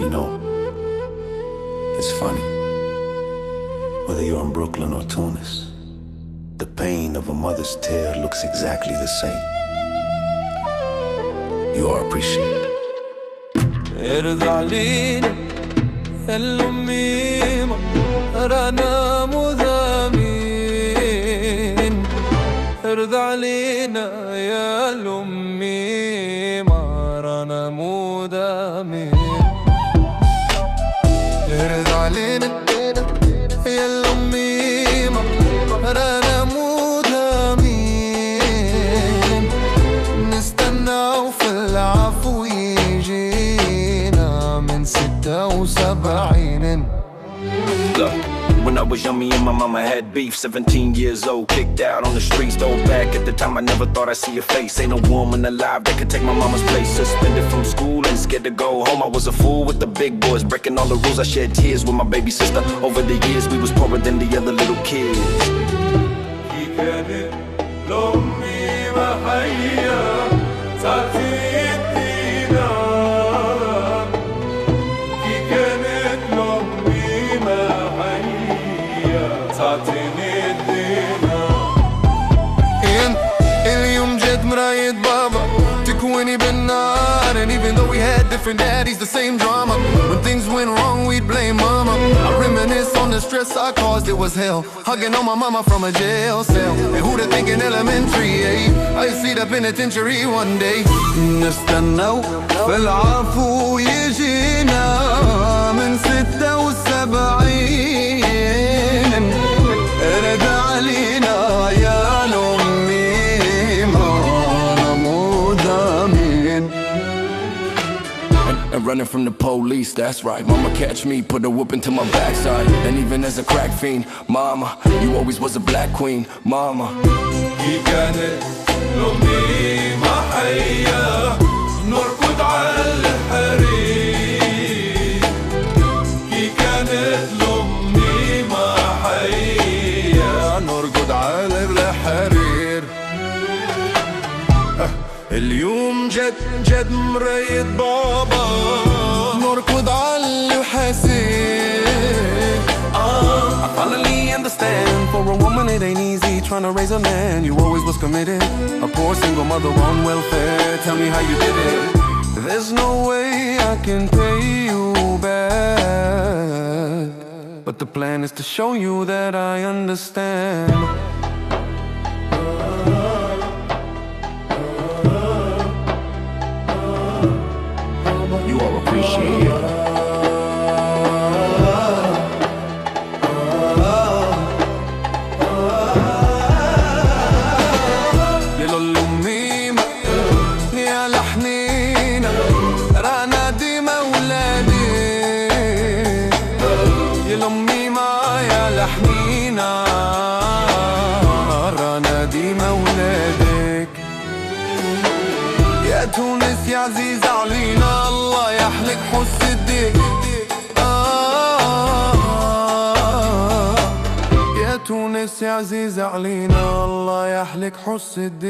You know, it's funny. Whether you're in Brooklyn or Tunis, the pain of a mother's tear looks exactly the same. You are appreciated. ارضى علينا يا الأميمة رانا مذامين. ارضى علينا يا الأميمة رانا مذامين. ارضى علينا يا الأميمة رانا مذامين. نستناو في العفو يجينا من 76. Look, when I was young, me and my mama had beef. 17 years old, kicked out on the streets. Throw back at the time, I never thought I'd see your face. Ain't no woman alive that could take my mama's place. Suspended from school and scared to go home. I was a fool with the big boys, breaking all the rules. I shed tears with my baby sister. Over the years, we was poorer than the other little kids. اليوم جد مراية بابا تكويني بالنار. And even though we had different daddies, the same drama. When things went wrong, we'd blame mama. I reminisce on the stress I caused, it was hell. Hugging on my mama from a jail cell. And who'd have think in elementary, eh? I see the penitentiary one day. نستناو في العفو يجينا من 76. ارد علينا يا And running from the police, that's right. Mama catch me, put a whoop into my backside. And even as a crack fiend, mama, you always was a black queen, mama. كانت الأميمة حية نركض على الحرير. كانت الأميمة حية نركض على الحرير. اليوم جد جد مراية بابا نركض على الحسين. I finally understand, for a woman it ain't easy trying to raise a man. You always was committed, a poor single mother on welfare. Tell me how you did it. There's no way I can pay you back, but the plan is to show you that I understand. You are appreciated. يا الأميمة يا لحنينا رانا ديما ولادي. يا الأميمة يا لحنينا رانا ديما ولادك. يا تونس يا عزيزة علينا الله يحلك حس الديك. يا تونس يا عزيزة علينا الله يحلك حس الديك.